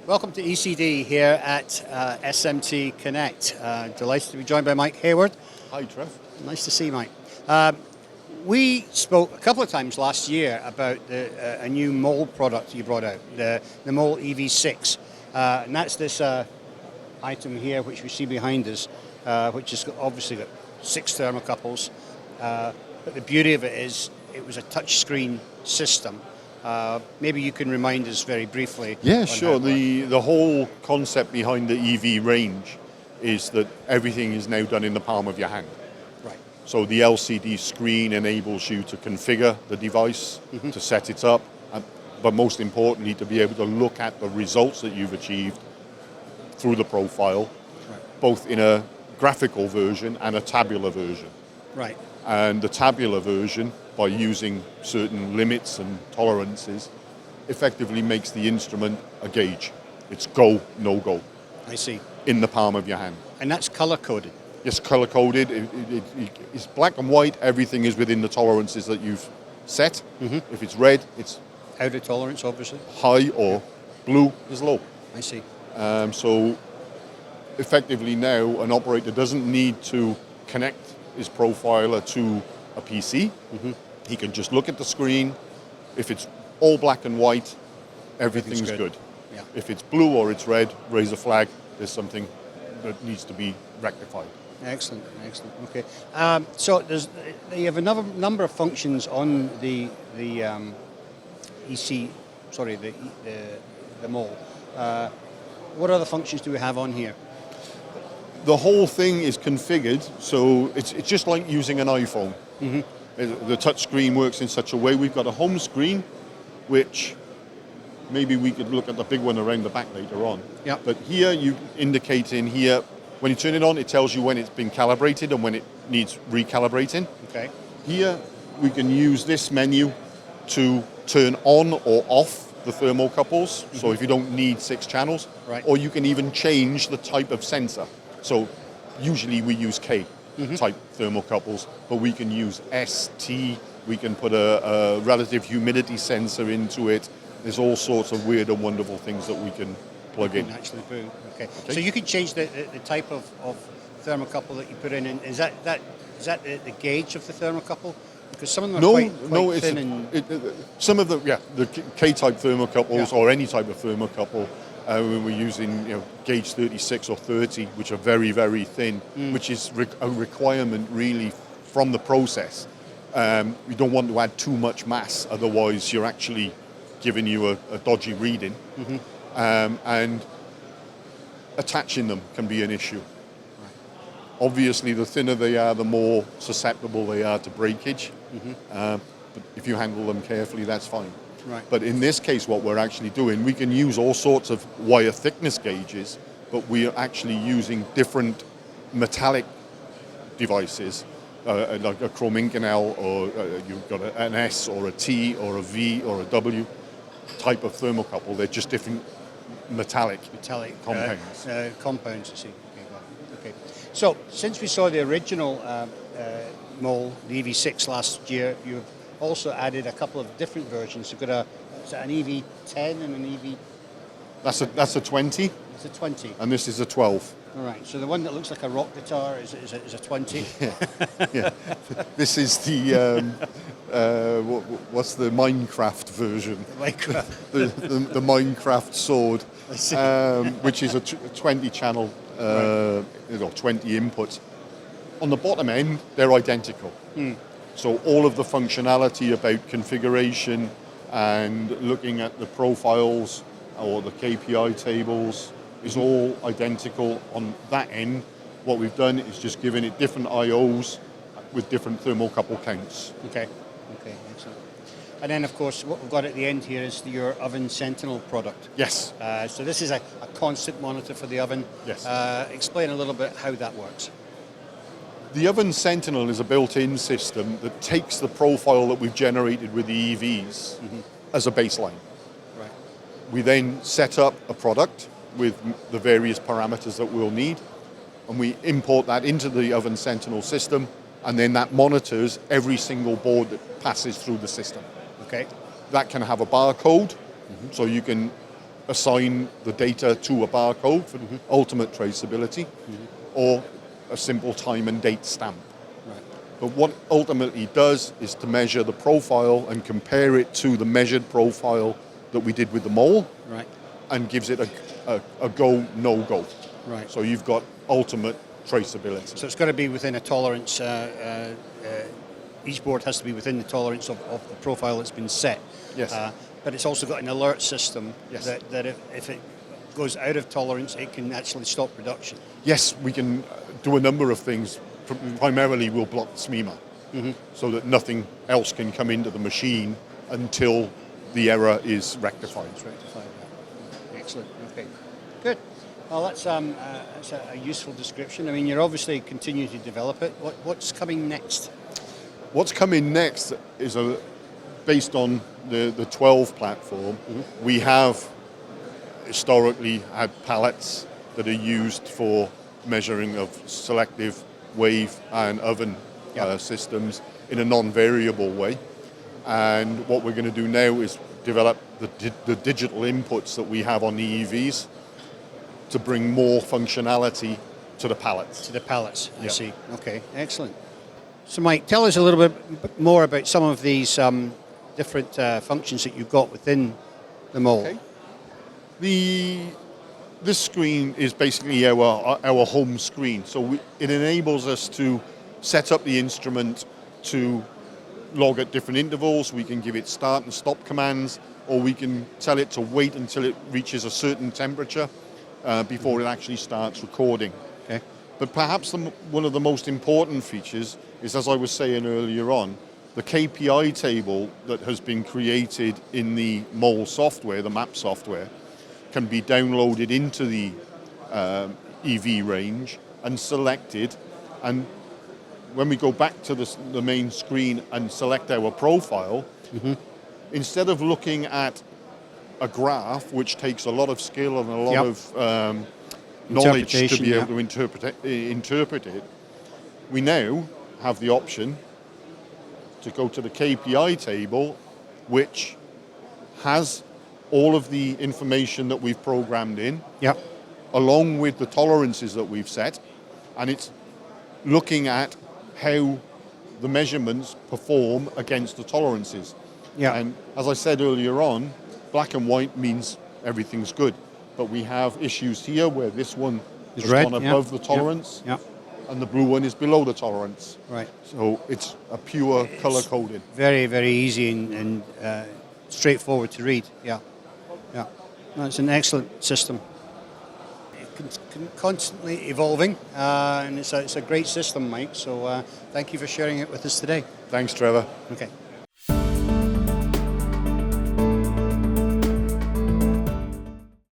Welcome to ECD here at SMT Connect. Delighted to be joined by Mike Hayward. Hi, Trev. Nice to see you, Mike. We spoke a couple of times last year about a new mole product you brought out, the mole EV6. And that's this item here, which we see behind us, which has obviously got 6 thermocouples. But the beauty of it is it was a touchscreen system. Maybe you can remind us very briefly. Yeah, sure. The whole concept behind the EV range is that everything is now done in the palm of your hand. Right. So the LCD screen enables you to configure the device, to set it up, but most importantly, to be able to look at the results that you've achieved through the profile, both in a graphical version and a tabular version. Right. And the tabular version, by using certain limits and tolerances, effectively makes the instrument a gauge. It's go, no go. I see. In the palm of your hand. And that's color-coded? It's color-coded. It's black and white. Everything is within the tolerances that you've set. If it's red, it's out of tolerance, obviously. High, or blue is low. I see. So effectively now, an operator doesn't need to connect his profiler to a PC. He can just look at the screen. If it's all black and white, everything's good. Yeah. If it's blue or it's red, raise a flag. There's something that needs to be rectified. Excellent, excellent. Okay. So you have a number of functions on the mole. What other functions do we have on here? The whole thing is configured, so it's just like using an iPhone. The touch screen works in such a way. We've got a home screen, which maybe we could look at the big one around the back later on. Yeah. But here you indicate in here, when you turn it on, it tells you when it's been calibrated and when it needs recalibrating. Okay. Here we can use this menu to turn on or off the thermocouples. So if you don't need 6 channels, or you can even change the type of sensor. So usually we use K type thermocouples, but we can use S, T, we can put a relative humidity sensor into it. There's all sorts of weird and wonderful things that we can plug in. Actually do. Okay. So you can change the type of thermocouple that you put in. And is that the gauge of the thermocouple? Because some of them are quite thin. Some of the K-type thermocouples or any type of thermocouple, when we're using gauge 36 or 30, which are very, very thin, which is a requirement really from the process. We don't want to add too much mass, otherwise you're actually giving you a dodgy reading. And attaching them can be an issue. Obviously, the thinner they are, the more susceptible they are to breakage. But if you handle them carefully, that's fine. Right. But in this case, what we're actually doing, we can use all sorts of wire thickness gauges, but we are actually using different metallic devices, like a chrome inconel, or you've got an S or a T or a V or a W type of thermocouple. They're just different metallic compounds. Compounds, I see. Okay. So, since we saw the original mole, the EV6 last year, you've also added a couple of different versions. You've got an EV10 and an EV... That's a 20. It's a 20. And this is a 12. All right. So the one that looks like a rock guitar is a 20. Yeah. This is the what's the Minecraft version? The Minecraft sword, which is a 20 channel, 20 inputs. On the bottom end, they're identical. So all of the functionality about configuration and looking at the profiles or the KPI tables is all identical on that end. What we've done is just given it different IOs with different thermocouple counts. Okay, excellent. And then, of course, what we've got at the end here is your oven Sentinel product. Yes. So this is a constant monitor for the oven. Yes. Explain a little bit how that works. The oven Sentinel is a built-in system that takes the profile that we've generated with the EVs as a baseline. Right. We then set up a product with the various parameters that we'll need, and we import that into the oven Sentinel system, and then that monitors every single board that passes through the system. Okay. That can have a barcode, so you can assign the data to a barcode for ultimate traceability, or a simple time and date stamp. Right. But what ultimately does is to measure the profile and compare it to the measured profile that we did with the mole, Right. and gives it a go, no go. Right. So you've got ultimate traceability. So it's got to be within a tolerance. Each board has to be within the tolerance of the profile that's been set. Yes. But it's also got an alert system Yes. that if it goes out of tolerance, it can actually stop production. Yes, we can do a number of things. Primarily, we'll block the SMEMA so that nothing else can come into the machine until the error is rectified. It's rectified. Yeah. Excellent. Okay. Good. Well, that's a useful description. I mean, you're obviously continuing to develop it. What's coming next? What's coming next is based on the 12 platform. We have historically had pallets that are used for measuring of selective wave and oven systems in a non-variable way. And what we're going to do now is develop the digital inputs that we have on the EVs to bring more functionality to the pallets. To the pallets, I Yeah. see. Okay, excellent. So, Mike, tell us a little bit more about some of these different functions that you've got within the mole. Okay. This screen is basically our home screen. So it enables us to set up the instrument to log at different intervals. We can give it start and stop commands, or we can tell it to wait until it reaches a certain temperature before it actually starts recording. Okay. But perhaps one of the most important features is, as I was saying earlier on, the KPI table that has been created in the mole software, the map software, can be downloaded into the EV range and selected. And when we go back to the main screen and select our profile, instead of looking at a graph, which takes a lot of skill and a lot of knowledge to be able to interpret it, we now have the option to go to the KPI table, which has all of the information that we've programmed in, along with the tolerances that we've set, and it's looking at how the measurements perform against the tolerances. And as I said earlier on, black and white means everything's good, but we have issues here where this one has gone above the tolerance, and the blue one is below the tolerance. Right. So it's a pure color coding. Very, very easy and straightforward to read. Yeah. No, it's an excellent system. It's constantly evolving, and it's a great system, Mike. So thank you for sharing it with us today. Thanks, Trevor. Okay.